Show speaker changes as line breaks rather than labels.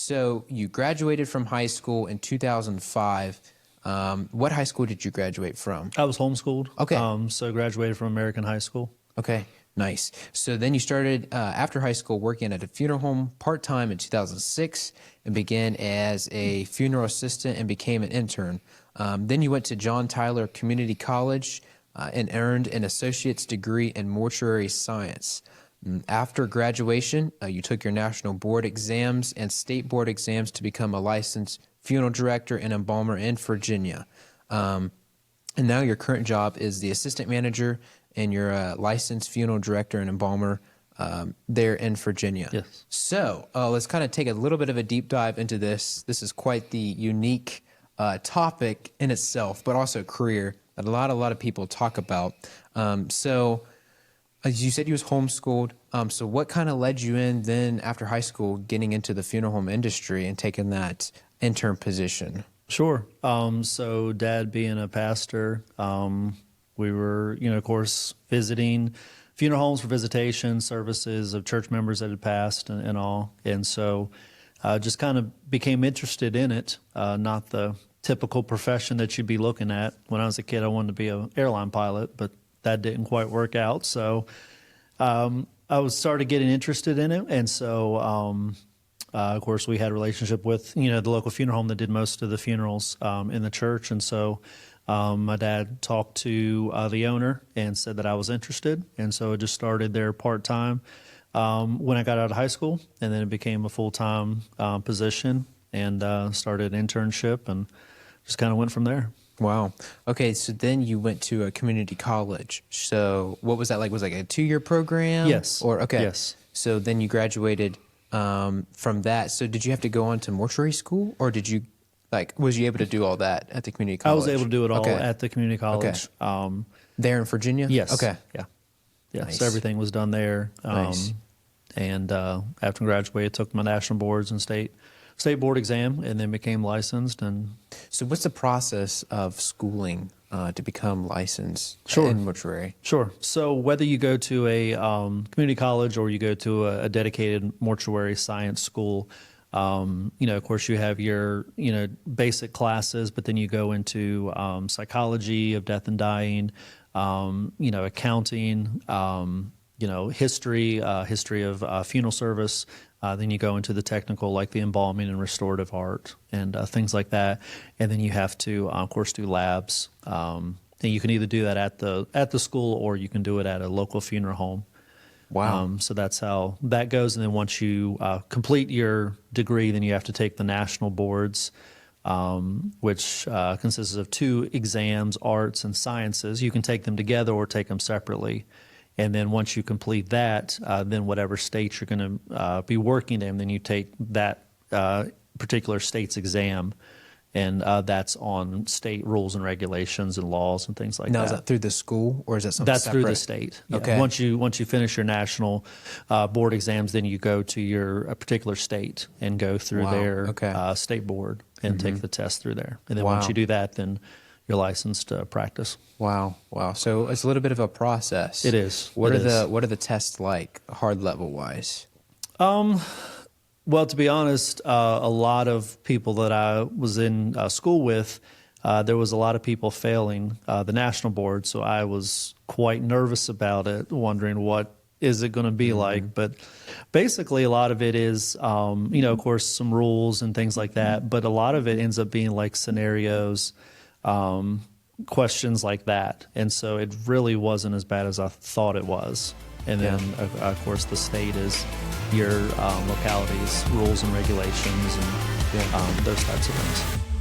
So you graduated from high school in 2005. What high school did you graduate from?
I was homeschooled.
Okay.
So graduated from American High School.
Okay, nice. So then you started after high school working at a funeral home part-time in 2006 and began as a funeral assistant and became an intern. Then you went to John Tyler Community College and earned an associate's degree in mortuary science. After graduation, you took your national board exams and state board exams to become a licensed funeral director and embalmer in Virginia. And now your current job is the assistant manager and you're a licensed funeral director and embalmer there in Virginia.
Yes.
So let's kind of take a little bit of a deep dive into this. This is quite the unique topic in itself, but also career that a lot of people talk about. So as you said, you was homeschooled. So what kind of led you in then after high school, getting into the funeral home industry and taking that intern position?
Sure. So Dad being a pastor, we were, of course, visiting funeral homes for visitation services of church members that had passed and all. And so just kind of became interested in it, not the typical profession that you'd be looking at. When I was a kid, I wanted to be an airline pilot, but that didn't quite work out. So I started getting interested in it. And so, of course, we had a relationship with, the local funeral home that did most of the funerals in the church. And so my dad talked to the owner and said that I was interested. And so I just started there part-time when I got out of high school. And then it became a full-time position and started an internship and just kind of went from there.
Wow. Okay, so then you went to a community college. So what was that like? Was it like a 2-year program?
Yes.
Okay.
Yes.
So then you graduated from that. So did you have to go on to mortuary school, or did you was you able to do all that at the community college?
I was able to do it all
Okay.
at the community college.
Okay. There in Virginia?
Yes.
Okay.
Yeah. Yeah.
Nice.
So everything was done there.
Nice.
And after I graduated, took my national boards and state board exam, and then became licensed. And
So what's the process of schooling to become licensed
Sure.
in mortuary?
Sure. So whether you go to a community college or you go to a dedicated mortuary science school, of course you have your, basic classes, but then you go into psychology of death and dying, accounting, history of funeral service. Then you go into the technical, like the embalming and restorative art and things like that. And then you have to, of course, do labs. And you can either do that at the school or you can do it at a local funeral home.
Wow.
So that's how that goes. And then once you complete your degree, then you have to take the national boards, which consists of 2 exams, arts and sciences. You can take them together or take them separately. And then once you complete that, then whatever state you're going to be working in, then you take that particular state's exam. And that's on state rules and regulations and laws and things like that.
Now, is that through the school, or is that something
That's
separate?
through the state. Yeah.
Okay.
Once you finish your national board exams, then you go to your particular state and go through
Wow.
their
Okay.
state board and take the test through there. And then
Wow.
once you do that, then you're licensed to practice.
Wow. So it's a little bit of a process.
It is.
What
It is.
are the tests like, hard level wise?
Well, to be honest, a lot of people that I was in school with, there was a lot of people failing the national board, so I was quite nervous about it, wondering what is it going to be like. But basically, a lot of it is, of course, some rules and things like that, but a lot of it ends up being like scenarios, questions like that. And so it really wasn't as bad as I thought it was. And then, of course, the state is your locality's rules and regulations and those types of things.